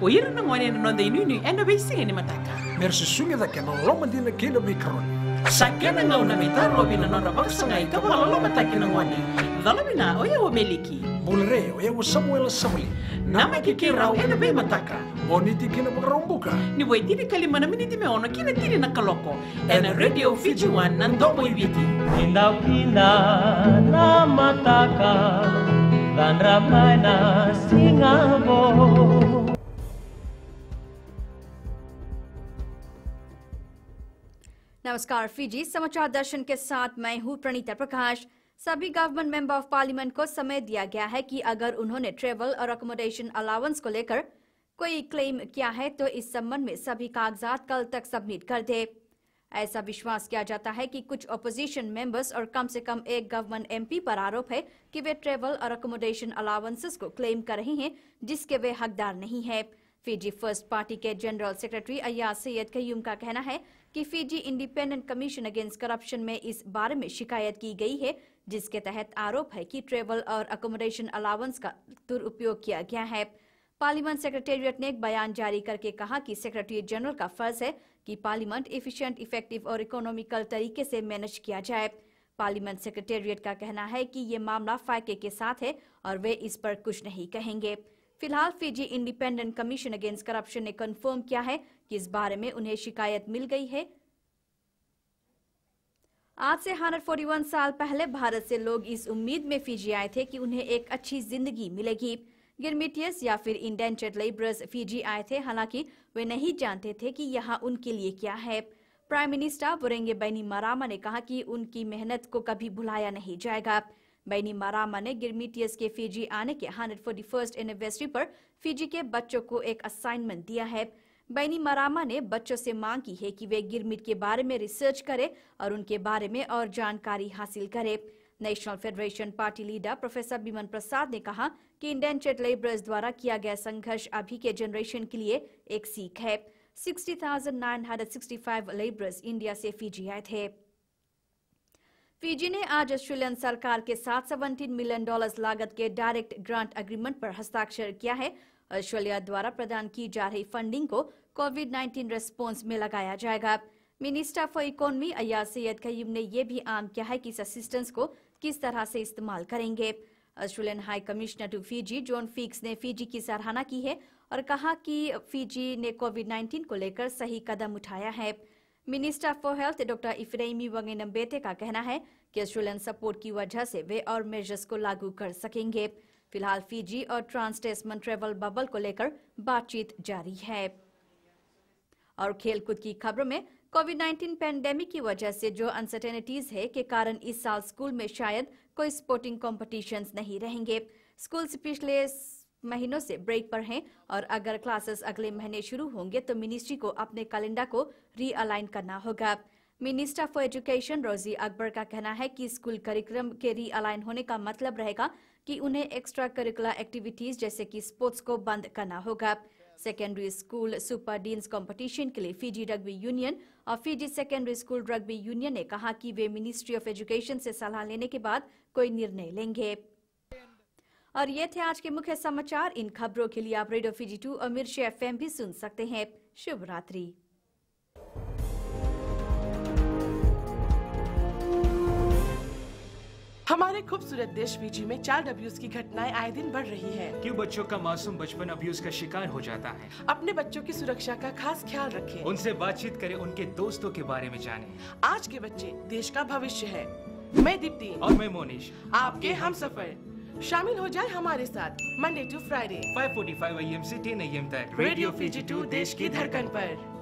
Oira na ngwane na nonde inuni enda beisinga ni mataka. Mersusunga da kena loma dina kila mikron. Sakena ngau na mitaro bina nonda baksunga ika wala loma taki na ngwane. Dhala bina oya wa meliki. Mulre oya wa Samuel Samuli. Nama kikirau enda bei mataka. Moniti kina makarombuka. Ni waitini kalima na miniti meono kina tiri na kaloko. Ena Radio Fiji One nandomo ibiti. Indaw-ina na mataka dan ramai na singabo. नमस्कार Fiji समाचार दर्शन के साथ मैं हूं प्रणीता प्रकाश। सभी government member of parliament को समय दिया गया है कि अगर उन्होंने ट्रेवल और अकोमोडेशन अलाउंस को लेकर कोई क्लेम किया है तो इस संबंध में सभी कागजात कल तक सबमिट कर दे। ऐसा विश्वास किया जाता है कि कुछ अपोजिशन मेंबर्स और कम से कम एक गवर्नमेंट एमपी पर आरोप है कि वे ट्रेवल और अकोमोडेशन अलाउंसेस को क्लेम कर रही हैं जिसके वे हकदार नहीं है। फीजी फर्स्ट पार्टी के जनरल सेक्रेटरी अयाज सैयद कयूम का कहना है कि Fiji independent commission against corruption में इस बारे में शिकायत की गई है जिसके तहत आरोप है कि ट्रेवल और अकोमोडेशन अलाउंस का दुरुपयोग किया गया है। पार्लियामेंट सेक्रेटेरिएट ने एक बयान जारी करके कहा कि सेक्रेटरी जनरल का फर्ज है कि पार्लियामेंट एफिशिएंट, इफेक्टिव और इकोनॉमिकल तरीके से मैनेज किया जाए। पार्लियामेंट सेक्रेटेरिएट का कहना है कि ये मामला फायके के साथ है और वे इस पर कुछ नहीं कहेंगे। फिलहाल Fiji independent commission against corruption ने कंफर्म किया है कि इस बारे में उन्हें शिकायत मिल गई है। आज से 141 साल पहले भारत से लोग इस उम्मीद में फीजी आए थे कि उन्हें एक अच्छी जिंदगी मिलेगी। गिरमिटियस या फिर इंडेंचर्ड लेबरर्स फीजी आए थे, हालांकि वे नहीं जानते थे कि यहाँ उनके लिए क्या है। प्राइम मिनिस्टर बुरेंगे बैनिमारामा ने कहा कि उनकी मेहनत को कभी भुलाया नहीं जाएगा। बैनिमारामा ने गिरमिटियस के फीजी आने के 141st एनिवर्सरी पर फीजी के बच्चों को एक असाइनमेंट दिया है। बैनिमारामा ने बच्चों से मांग की है कि वे गिरमिट के बारे में रिसर्च करें और उनके बारे में और जानकारी हासिल करें। National federation party leader professor Biman Prasad ने कहा कि इंडेंचर्ड लेबरर्स द्वारा किया गया संघर्ष अभी के जनरेशन के लिए एक सीख है। 60,965 लेबरर्स इंडिया से फीजी आए थे। फीजी ने आज ऑस्ट्रेलियन सरकार के साथ $17 मिलियन लागत के डायरेक्ट ग्रांट एग्रीमेंट पर हस्ताक्षर किया है। ऑस्ट्रेलिया द्वारा प्रदान की जा रही फंडिंग को कोविड-19 रेस्पॉन्स में लगाया जाएगा। Minister for economy Aiyaz Sayed Khaiyum ने यह भी आम किया है कि इस असिस्टेंस को किस तरह से इस्तेमाल करेंगे। Australian high commissioner to Fiji John Feakes ने फीजी की सराहना की है और कहा कि फीजी ने कोविड-19 को लेकर सही कदम उठाया है। मिनिस्टर फॉर हेल्थ डॉक्टर इफ्रेमी वंगेनम्बेटे का कहना है कि ऑस्ट्रेलियन सपोर्ट की वजह से वे और मेजर्स को लागू कर सकेंगे। फिलहाल फीजी और ट्रांस-टैस्मन ट्रेवल बबल को लेकर बातचीत जारी है। और खेलकूद की खबरों में कोविड-19 पैंडेमिक की वजह से जो अनसर्टेनिटीज है के कारण इस साल स्कूल में शायद कोई स्पोर्टिंग कॉम्पिटिशन्स नहीं रहेंगे। स्कूल्स पिछले महीनों से ब्रेक पर हैं और अगर क्लासेस अगले महीने शुरू होंगे तो मिनिस्ट्री को अपने कैलेंडर को रीअलाइन करना होगा। मिनिस्टर फॉर एजुकेशन रोजी अकबर का कहना है कि स्कूल करिकुलम के रीअलाइन होने का मतलब रहेगा कि उन्हें एक्स्ट्रा करिकुलर एक्टिविटीज जैसे कि स्पोर्ट्स को बंद करना होगा। Secondary school super deans competition के लिए फीजी रग्बी यूनियन और Fiji secondary school rugby union ने कहा कि वे मिनिस्ट्री ऑफ एजुकेशन से सलाह लेने के बाद कोई निर्णय लेंगे। और ये थे आज के मुख्य समाचार। इन खबरों के लिए आप रेडियो फीजी 2 और मिर्ची FM भी सुन सकते हैं। शुभ रात्रि। हमारे खूबसूरत देश फीजी में चाइल्ड अब्यूज की घटनाएं आए दिन बढ़ रही है। क्यों बच्चों का मासूम बचपन अब्यूज का शिकार हो जाता है? अपने बच्चों की सुरक्षा का खास ख्याल रखें। उनसे बातचीत करें, उनके दोस्तों के बारे में जानें। आज के बच्चे देश का भविष्य है। मैं दीप्ति और मैं मोनिश, आपके हम सफर। शामिल हो जाए हमारे साथ मंडे टू फ्राइडे 5:45 AM से 10 AM तक रेडियो फीजी 2 देश की धड़कन पर।